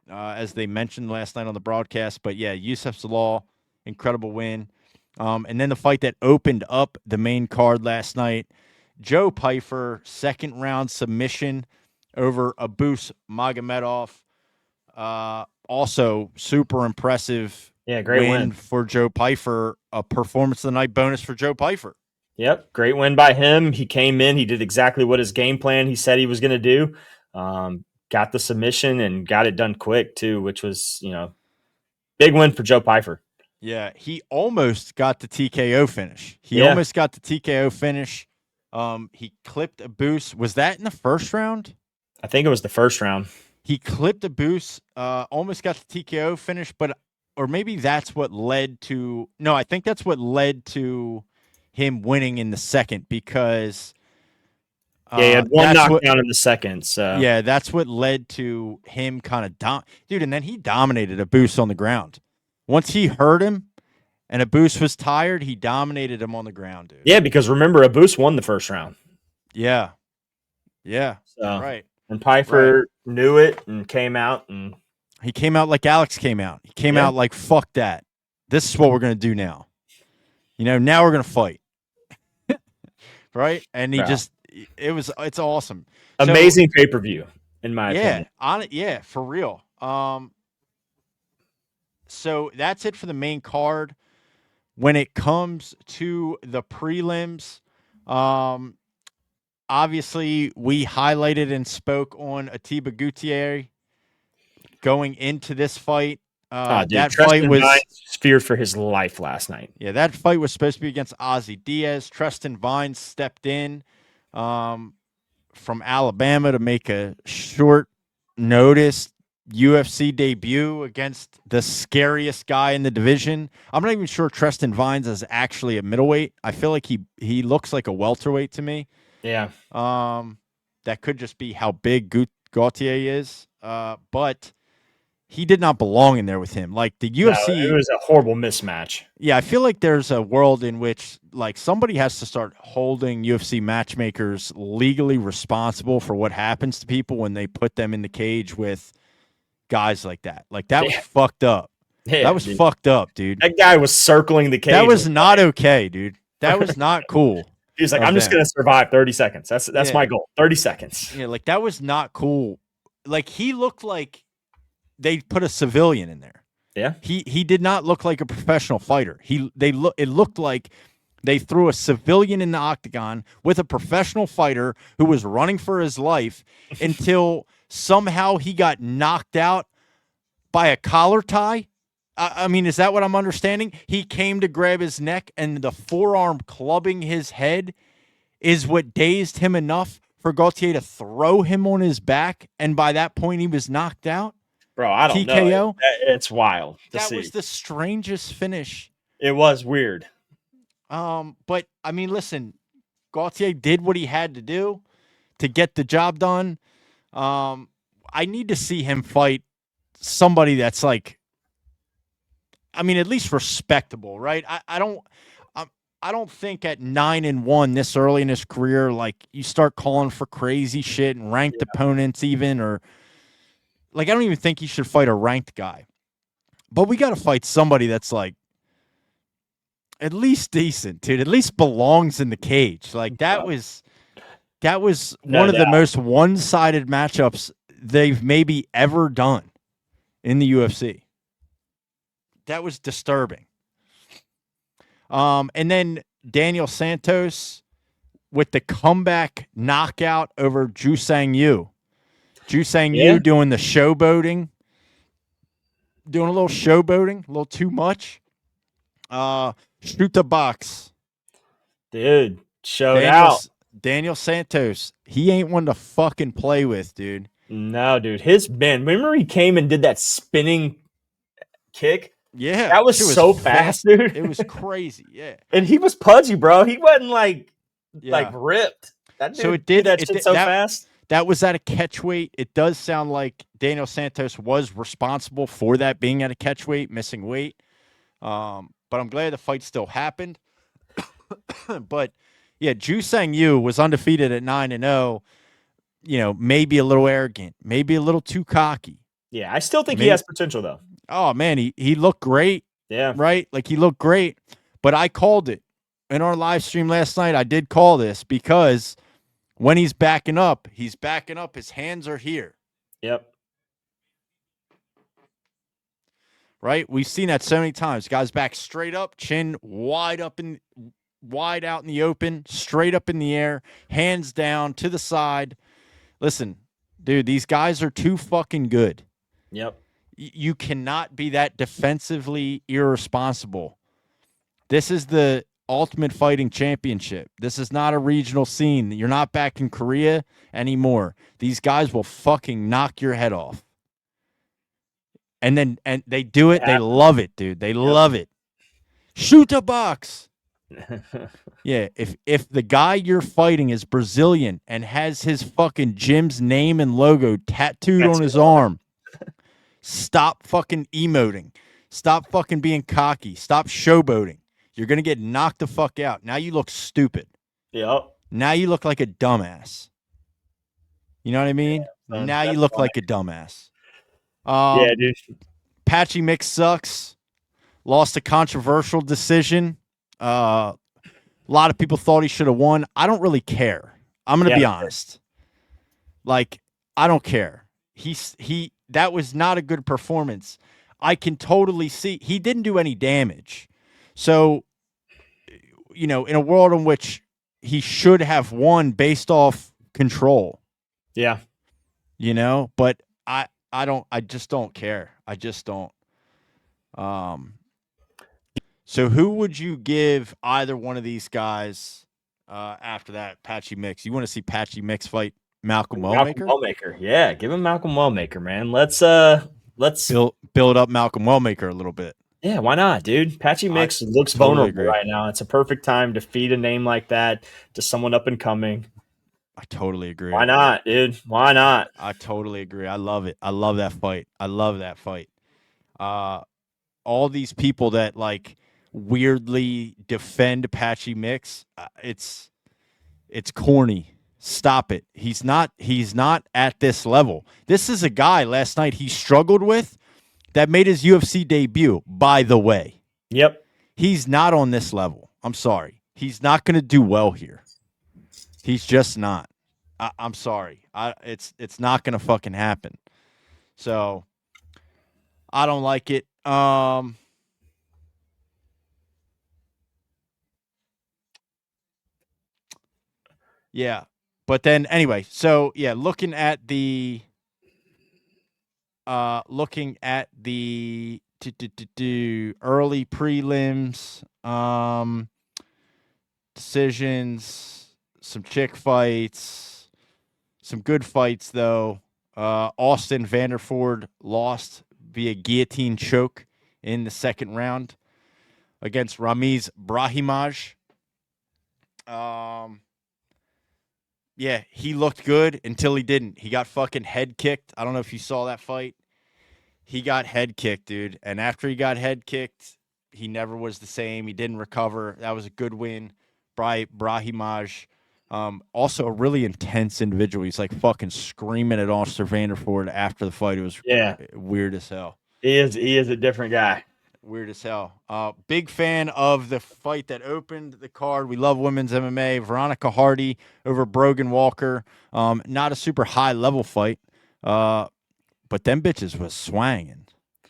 as they mentioned last night on the broadcast. But, yeah, Youseff Zalal, incredible win. And then the fight that opened up the main card last night, Joe Pyfer, second-round submission over Abus Magomedov. Also, super impressive great win for Joe Pyfer. A performance of the night bonus for Joe Pyfer. Yep, great win by him. He came in, he did exactly what his game plan he said he was going to do. Got the submission and got it done quick too, which was, big win for Joe Pyfer. Yeah, he almost got the TKO finish. He clipped Abus. Was that in the first round? I think it was the first round. He clipped Abus, almost got the TKO finish, or maybe that's what led to. No, I think that's what led to him winning in the second, because he had one knockdown in the second. So yeah, that's what led to him kind of dude. And then he dominated Abus on the ground. Once he hurt him and Abus was tired, he dominated him on the ground, dude. Yeah, because remember, Abus won the first round. Yeah. So, right. And Pyfer knew it and came out. And he came out like Alex came out. He came out like, fuck that. This is what we're going to do now. Now we're going to fight. Right? And it's awesome. Amazing pay-per-view, in my opinion. For real. So that's it for the main card. When it comes to the prelims, obviously we highlighted and spoke on Atiba Gutierrez going into this fight. Dude, That fight was feared for his life last night. Yeah, that fight was supposed to be against Ozzy Diaz. Tristan Vines stepped in from Alabama to make a short notice UFC debut against the scariest guy in the division. I'm not even sure Tristan Vines is actually a middleweight. I feel like he looks like a welterweight to me. Yeah. That could just be how big Gauthier is. But he did not belong in there with him. Like the UFC, it was a horrible mismatch. Yeah, I feel like there's a world in which like somebody has to start holding UFC matchmakers legally responsible for what happens to people when they put them in the cage with guys like that. Like that was fucked up. Yeah, that was fucked up, dude. That guy was circling the cage. That was not okay, dude. That was not cool. He's like, I'm just going to survive 30 seconds. That's my goal. 30 seconds. Yeah, like that was not cool. Like he looked like they put a civilian in there. Yeah. He did not look like a professional fighter. It looked like they threw a civilian in the octagon with a professional fighter who was running for his life until somehow he got knocked out by a collar tie. I mean, is that what I'm understanding? He came to grab his neck, and the forearm clubbing his head is what dazed him enough for Gauthier to throw him on his back, and by that point he was knocked out. Bro, I don't TKO? know. It's wild to see. That was the strangest finish. It was weird. But I mean, listen, Gauthier did what he had to do to get the job done. I need to see him fight somebody that's like, I mean, at least respectable, right? I don't think at 9-1 this early in his career, like you start calling for crazy shit and ranked opponents even, or like, I don't even think he should fight a ranked guy, but we got to fight somebody that's like at least decent, dude, at least belongs in the cage. Like that was one of the most one-sided matchups they've maybe ever done in the UFC. That was disturbing. And then Daniel Santos with the comeback knockout over Jusang Yu. Jusang Yu doing the showboating. Doing a little showboating, a little too much. Shoot the box. Dude, showed out. Daniel Santos, he ain't one to fucking play with, dude. No, dude. His man, remember he came and did that spinning kick? Yeah. That was so fast, dude. It was crazy, yeah. And he was pudgy, bro. He wasn't like ripped. That dude so it did that shit so fast. That was at a catch weight. It does sound like Daniel Santos was responsible for that being at a catch weight, missing weight. But I'm glad the fight still happened. But yeah, Jusang Yu was undefeated at 9-0. You know, maybe a little arrogant, maybe a little too cocky. Yeah, I still think he has potential though. Oh man, he looked great. Yeah. Right? Like he looked great. But I called it. In our live stream last night, I did call this because when he's backing up, his hands are here. Yep. Right? We've seen that so many times. Guys back straight up, chin wide out in the open, straight up in the air, hands down to the side. Listen, dude, these guys are too fucking good. Yep. You cannot be that defensively irresponsible. This is the Ultimate Fighting Championship. This is not a regional scene. You're not back in Korea anymore. These guys will fucking knock your head off. And they do it. They love it, dude. They love it. Shoot a box. Yeah, if the guy you're fighting is Brazilian and has his fucking gym's name and logo tattooed on his arm, stop fucking emoting. Stop fucking being cocky. Stop showboating. You're going to get knocked the fuck out. Now you look stupid. Yep. Now you look like a dumbass. You know what I mean? Yeah, now you look like a dumbass. Yeah, dude. Patchy Mix sucks. Lost a controversial decision. A lot of people thought he should have won. I don't really care. I'm going to be honest. Like, I don't care. That was not a good performance. I can totally see he didn't do any damage. So, you know, in a world in which he should have won based off control. Yeah. You know, but I just don't care. I just don't. So who would you give either one of these guys after that? Patchy Mix. You want to see Patchy Mix fight Malcolm Wellmaker? Wellmaker. Yeah, give him Malcolm Wellmaker, man. Let's build up Malcolm Wellmaker a little bit. Yeah, why not, dude? Patchy Mix looks totally vulnerable agree. right now. It's a perfect time to feed a name like that to someone up and coming. I totally agree. Why not, dude? Why not? I totally agree. I love it. I love that fight. All these people that like weirdly defend Patchy Mix, it's corny. Stop it. He's not at this level. This is a guy last night he struggled with that made his UFC debut, by the way. Yep. He's not on this level. I'm sorry. He's not going to do well here. He's just not. I'm sorry. It's not going to fucking happen. So I don't like it. Yeah. But then anyway, so yeah, looking at the early prelims, decisions, some chick fights, some good fights though. Austin Vanderford lost via guillotine choke in the second round against Ramiz Brahimaj. Yeah, he looked good until he didn't. He got fucking head kicked. I don't know if you saw that fight. He got head kicked, dude. And after he got head kicked, he never was the same. He didn't recover. That was a good win. Brahimaj, also a really intense individual. He's like fucking screaming at Austin Vanderford after the fight. It was weird as hell. He is a different guy. Weird as hell. Big fan of the fight that opened the card. We love women's MMA. Veronica Hardy over Brogan Walker. Not a super high level fight. But them bitches was swanging.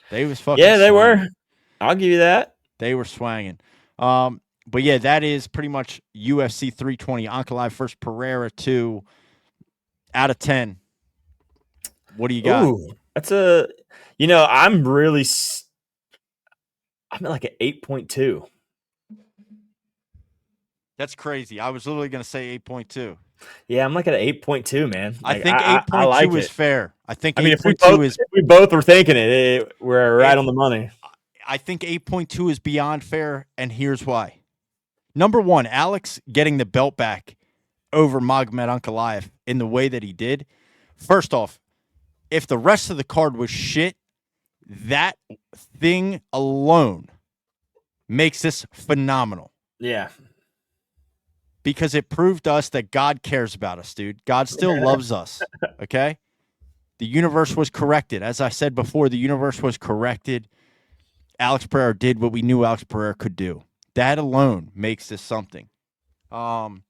They was fucking Yeah, they swanging. were. I'll give you that. They were swanging. But yeah, that is pretty much UFC 320. Ankalaev versus Pereira 2 out of 10. What do you got? Ooh, that's I'm at like an 8.2. That's crazy. I was literally going to say 8.2. Yeah, I'm like at an 8.2, man. Like, I think 8.2 is fair. I think 8.2 is. If we both were thinking it, we're right on the money. I think 8.2 is beyond fair, and here's why. Number one, Alex getting the belt back over Magomed Ankalaev in the way that he did. First off, if the rest of the card was shit, that thing alone makes this phenomenal. Yeah. Because it proved to us that God cares about us, dude. God still loves us, okay? The universe was corrected. As I said before, the universe was corrected. Alex Pereira did what we knew Alex Pereira could do. That alone makes this something. Then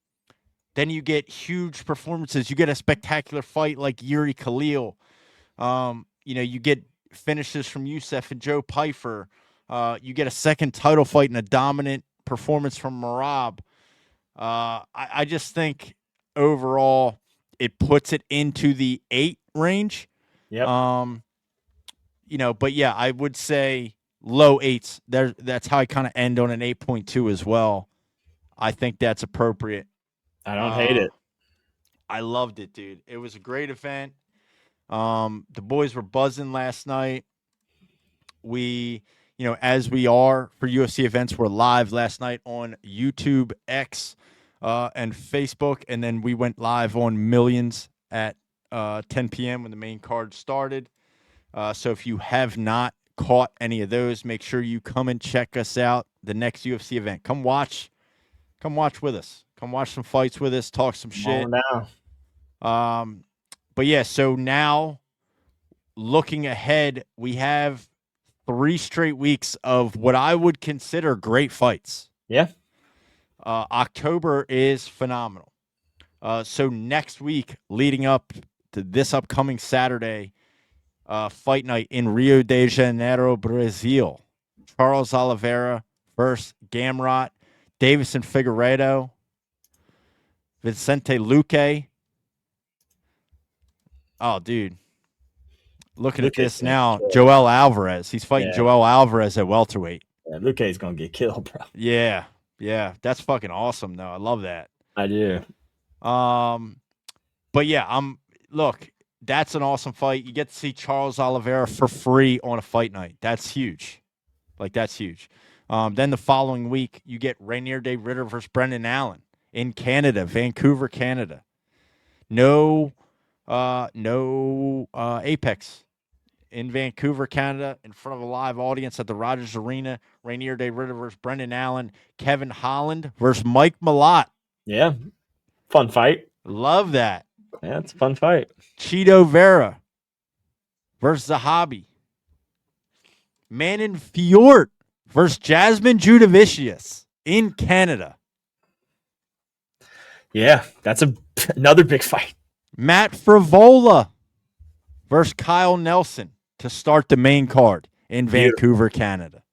you get huge performances. You get a spectacular fight like Jiri Khalil. You get finishes from Youseff and Joe Pyfer. You get a second title fight and a dominant performance from Merab. I just think overall it puts it into the 8 range. Yep. But yeah, I would say low 8s. That's how I kind of end on an 8.2 as well. I think that's appropriate. I don't hate it. I loved it, dude. It was a great event. The boys were buzzing last night. We, as we are for UFC events, we're live last night on YouTube, X, and Facebook. And then we went live on Millions at 10 p.m. when the main card started. So if you have not caught any of those, make sure you come and check us out the next UFC event. Come watch with us. Come watch some fights with us, talk some shit. But yeah, so now looking ahead, we have 3 straight weeks of what I would consider great fights. Yeah. October is phenomenal. So next week, leading up to this upcoming Saturday, fight night in Rio de Janeiro, Brazil. Charles Oliveira versus Gamrot, Davison Figueiredo, Vicente Luque. Oh, dude. Looking at this now, Joel Alvarez. He's fighting Joel Alvarez at welterweight. Yeah, Luque's going to get killed, bro. Yeah. That's fucking awesome, though. I love that. I do. But yeah, look, that's an awesome fight. You get to see Charles Oliveira for free on a fight night. That's huge. That's huge. Then the following week, you get Rainier Day Ritter versus Brendan Allen in Canada, Vancouver, Canada. No Apex in Vancouver, Canada, in front of a live audience at the Rogers Arena. Rainier Day Ritter versus Brendan Allen. Kevin Holland versus Mike Malott. Yeah. Fun fight. Love that. Yeah, it's a fun fight. Cheeto Vera versus Zahabi. Manon Fiort versus Jasmine Judavicius in Canada. Yeah, that's another big fight. Matt Frivola versus Kyle Nelson to start the main card in Vancouver, Canada.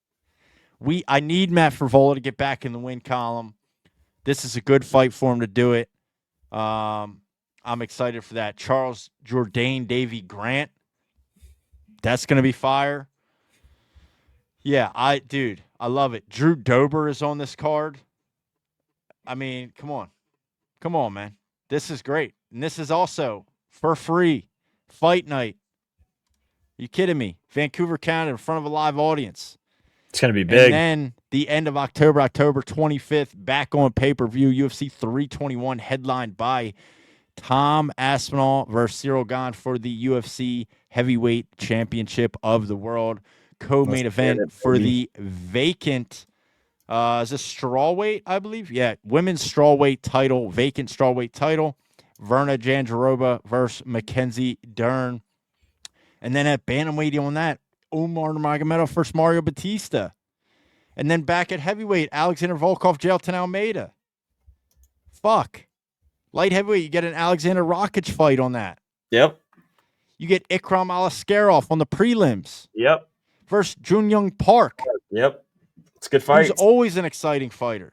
I need Matt Frivola to get back in the win column. This is a good fight for him to do it. I'm excited for that. Charles Jourdain Davy Grant. That's going to be fire. Yeah, I love it. Drew Dober is on this card. I mean, come on. Come on, man. This is great. And this is also for free. Fight night. You kidding me? Vancouver, Canada, in front of a live audience. It's going to be big. And then the end of October 25th, back on pay-per-view, UFC 321, headlined by Tom Aspinall versus Cyril Gane for the UFC Heavyweight Championship of the World. Co-main event for the vacant, is this strawweight, I believe? Yeah, women's strawweight title, vacant strawweight title. Verna Jandiroba versus Mackenzie Dern. And then at bantamweight on that, Omar Magomedov versus Mario Batista. And then back at heavyweight, Alexander Volkov, Jailton Almeida. Fuck. Light heavyweight, you get an Alexander Rakic fight on that. Yep. You get Ikram Alaskarov on the prelims. Yep. Versus Jun Young Park. Yep. It's a good fight. He's always an exciting fighter.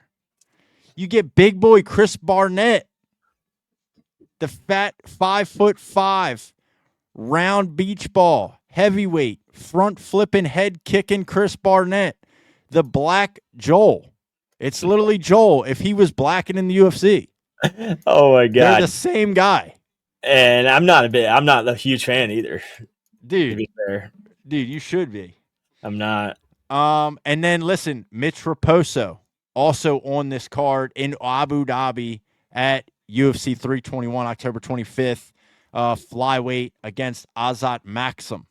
You get big boy Chris Barnett. The fat 5'5", round beach ball, heavyweight, front flipping, head kicking Chris Barnett. The black Joel. It's literally Joel if he was black and in the UFC. Oh my God. They're the same guy. And I'm not a huge fan either. Dude. To be fair. Dude, you should be. I'm not. And then listen, Mitch Raposo also on this card in Abu Dhabi at UFC 321, October 25th, flyweight against Azat Maxim.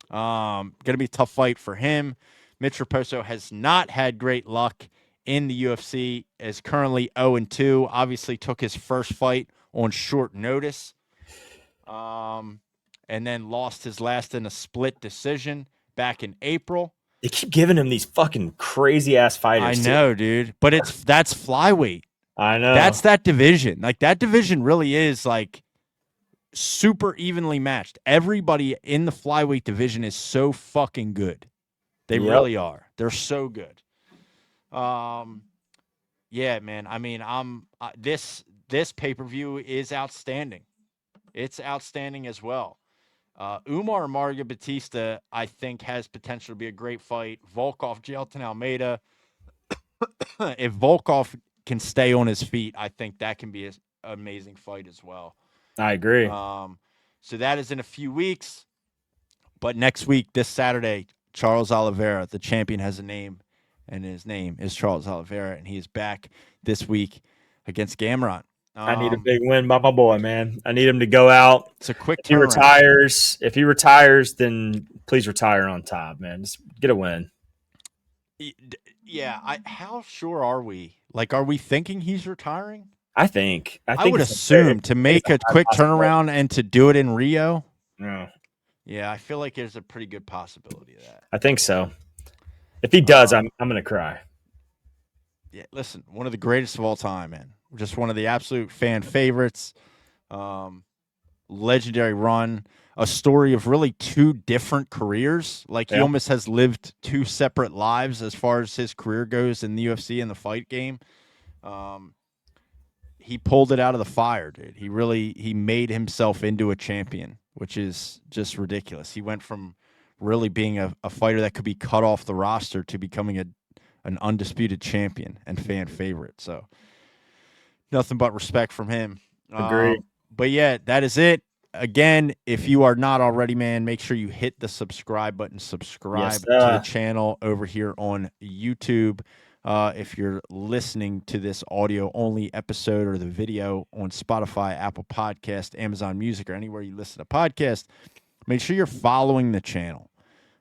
Going to be a tough fight for him. Mitch Raposo has not had great luck in the UFC, is currently 0-2. Obviously took his first fight on short notice. And then lost his last in a split decision back in April. They keep giving him these fucking crazy ass fighters. I know, dude. But that's flyweight. I know. That's that division. Like, that division really is, like, super evenly matched. Everybody in the flyweight division is so fucking good. They really are. They're so good. Yeah, man. I mean, this pay-per-view is outstanding. It's outstanding as well. Umar Mario Batista, I think, has potential to be a great fight. Volkov, Jailton Almeida. If Volkov can stay on his feet, I think that can be an amazing fight as well. I agree. So that is in a few weeks. But next week, this Saturday, Charles Oliveira, the champion, has a name, and his name is Charles Oliveira, and he is back this week against Gamrot. I need a big win by my boy, man. I need him to go out. It's a quick turnaround. If he retires, then please retire on top, man. Just get a win. Yeah. How sure are we? Like, are we thinking he's retiring? I think I would assume to make a quick turnaround and to do it in Rio. Yeah. Yeah, I feel like there's a pretty good possibility of that. I think so. If he does, I'm going to cry. Yeah, listen, one of the greatest of all time, man. Just one of the absolute fan favorites. Legendary run. A story of really two different careers. Like, he almost has lived two separate lives as far as his career goes in the UFC and the fight game. He pulled it out of the fire, dude. He made himself into a champion which is just ridiculous. He went from really being a fighter that could be cut off the roster to becoming an undisputed champion and fan favorite. So nothing but respect from him. Agree. But yeah, that is it. Again, if you are not already, man, make sure you hit the subscribe button. Subscribe to the channel over here on YouTube. If you're listening to this audio-only episode or the video on Spotify, Apple Podcast, Amazon Music, or anywhere you listen to podcasts, make sure you're following the channel.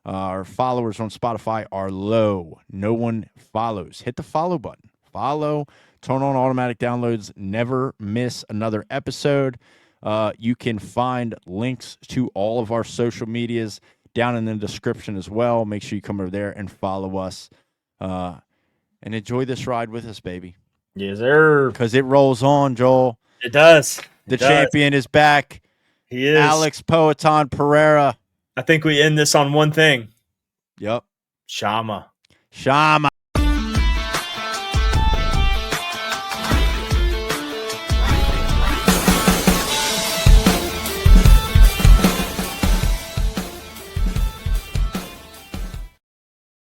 Our followers on Spotify are low. No one follows. Hit the follow button. Follow. Turn on automatic downloads. Never miss another episode. You can find links to all of our social medias down in the description as well. Make sure you come over there and follow us. And enjoy this ride with us, baby. Yes, sir. Because it rolls on, Joel. It does. The champion is back. He is. Alex Poatan Pereira. I think we end this on one thing. Yep. Shama.